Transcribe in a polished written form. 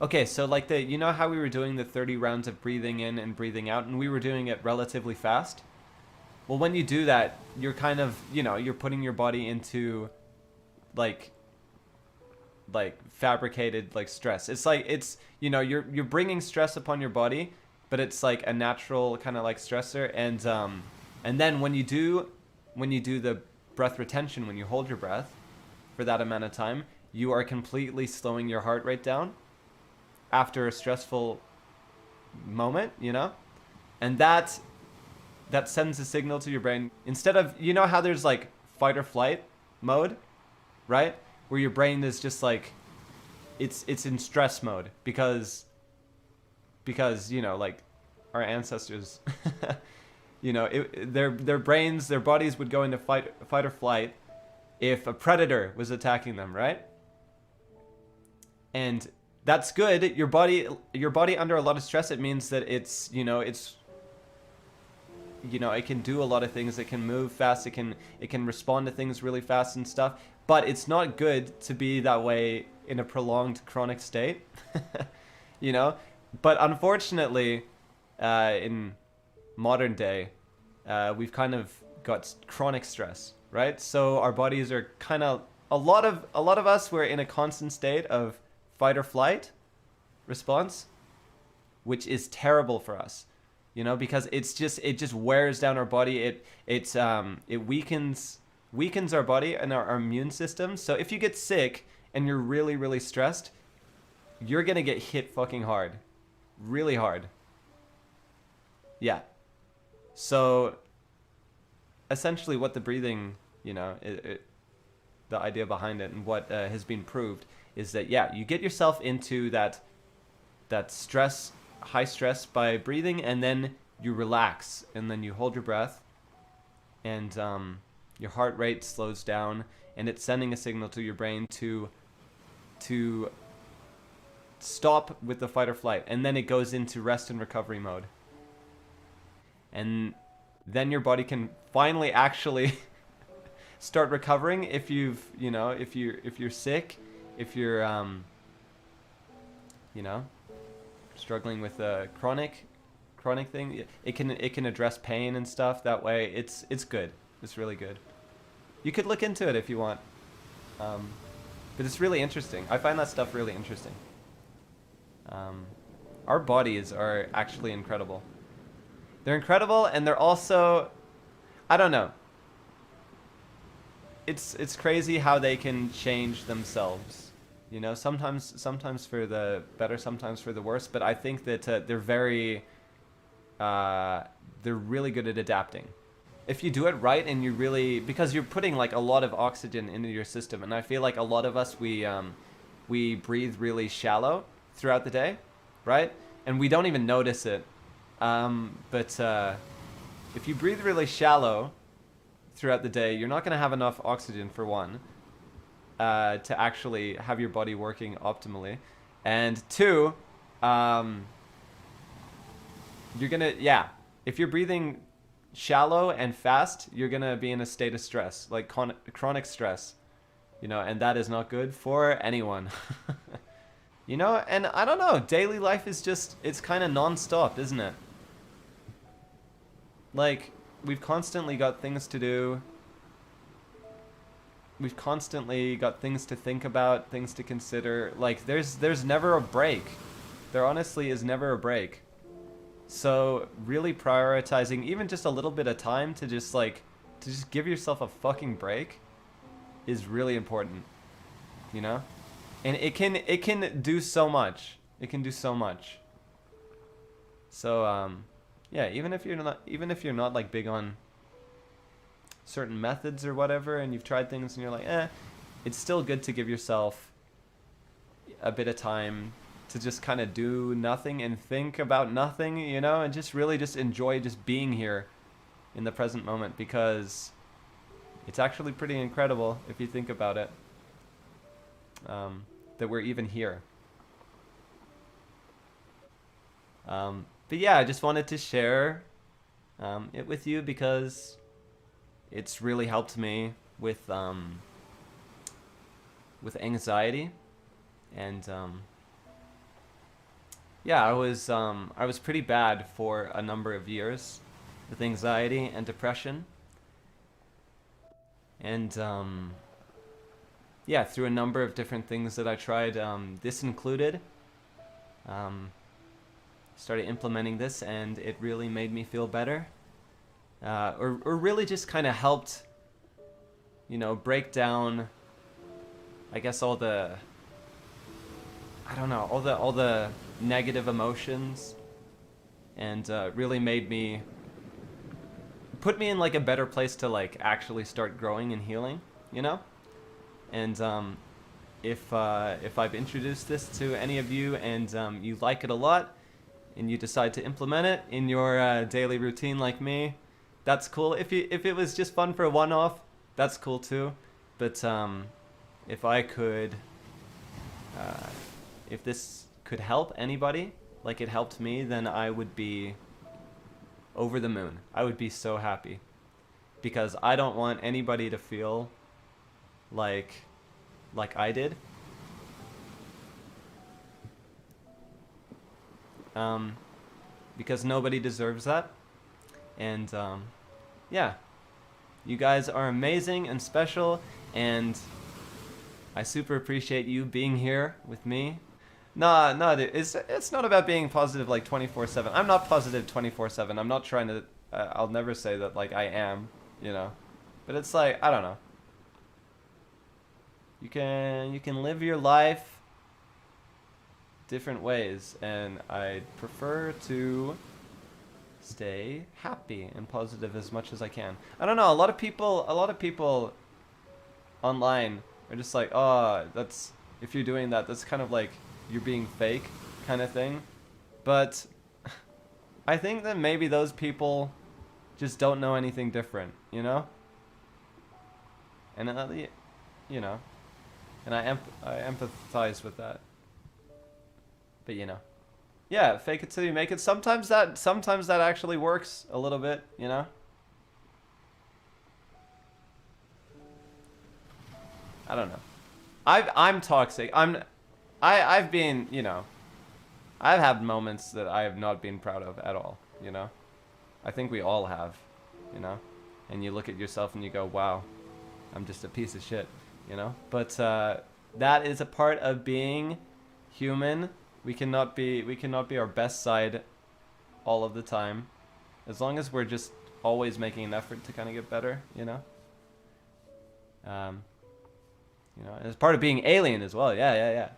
Okay, so like you know how we were doing the 30 rounds of breathing in and breathing out, and we were doing it relatively fast? Well, when you do that, you're kind of, you're putting your body into like fabricated like stress. It's like you're bringing stress upon your body, but it's like a natural kind of like stressor. And then when you do the breath retention, when you hold your breath for that amount of time, you are completely slowing your heart rate down after a stressful moment, and that sends a signal to your brain. Instead of, how there's like fight or flight mode, right? Where your brain is just like, it's in stress mode because like our ancestors, their brains, their bodies would go into fight or flight if a predator was attacking them, right? And that's good. Your body under a lot of stress, it means that it can do a lot of things. It can move fast. It can respond to things really fast and stuff. But it's not good to be that way in a prolonged chronic state, But unfortunately, in modern day, we've kind of got chronic stress, right? So our bodies are kind of, a lot of us, we're in a constant state of fight or flight response, which is terrible for us, because it just wears down our body. It weakens our body and our immune system. So if you get sick and you're really, really stressed, you're gonna get hit fucking hard, really hard. Yeah. So essentially what the breathing, the idea behind it and what has been proved is that, yeah, you get yourself into that stress, high stress by breathing, and then you relax, and then you hold your breath, and your heart rate slows down, and it's sending a signal to your brain to stop with the fight or flight, and then it goes into rest and recovery mode. And then your body can finally actually start recovering if you're sick, if you're struggling with a chronic thing. It can address pain and stuff that way. It's good. It's really good. You could look into it if you want, but it's really interesting. I find that stuff really interesting. Our bodies are actually incredible. They're incredible, and they're also, I don't know. It's crazy how they can change themselves. Sometimes for the better, sometimes for the worse. But I think that they're really good at adapting. If you do it right, and you really, because you're putting like a lot of oxygen into your system, and I feel like a lot of us we breathe really shallow throughout the day, right? And we don't even notice it. But if you breathe really shallow throughout the day, you're not going to have enough oxygen, for one, to actually have your body working optimally. And two, you're going to, if you're breathing shallow and fast, you're going to be in a state of stress, like chronic stress, and that is not good for anyone. And I don't know, daily life is just, it's kind of non-stop, isn't it? Like, we've constantly got things to do. We've constantly got things to think about, things to consider. Like, there's never a break. There honestly is never a break. So, really prioritizing even just a little bit of time to just give yourself a fucking break is really important. And it can do so much. It can do so much. So, yeah, even if you're not like big on certain methods or whatever, and you've tried things and you're like, it's still good to give yourself a bit of time to just kind of do nothing and think about nothing, and just really just enjoy just being here in the present moment, because it's actually pretty incredible if you think about it, that we're even here. But yeah, I just wanted to share it with you because it's really helped me with anxiety, and yeah, I was pretty bad for a number of years with anxiety and depression. And yeah, through a number of different things that I tried, this included, started implementing this, and it really made me feel better. Or really just kind of helped, you know, break down, I guess, all the, I don't know, all the negative emotions, and really made me, put me in like a better place to like actually start growing and healing, you know? And if I've introduced this to any of you and you like it a lot, and you decide to implement it in your daily routine like me, that's cool. If it was just fun for a one-off, that's cool too. But if I could, if this could help anybody like it helped me, then I would be over the moon. I would be so happy, because I don't want anybody to feel like I did. Because nobody deserves that. And yeah, you guys are amazing and special, and I super appreciate you being here with me. Nah, dude, it's not about being positive like 24/7. I'm not positive 24/7. I'm not trying to. I'll never say that like I am, you know. But it's like, I don't know. You can live your life different ways, and I prefer to stay happy and positive as much as I can. I don't know. A lot of people online are just like, oh, that's, if you're doing that, that's kind of like you're being fake kind of thing. But I think that maybe those people just don't know anything different, you know? And you know, and I empathize with that. But you know, yeah, fake it till you make it. Sometimes that actually works a little bit, you know? I don't know. I'm toxic. I've been, you know, I've had moments that I have not been proud of at all, you know? I think we all have, you know? And you look at yourself and you go, wow, I'm just a piece of shit, you know? But that is a part of being human. We cannot be our best side all of the time. As long as we're just always making an effort to kind of get better, you know? You know, and it's part of being alien as well. Yeah.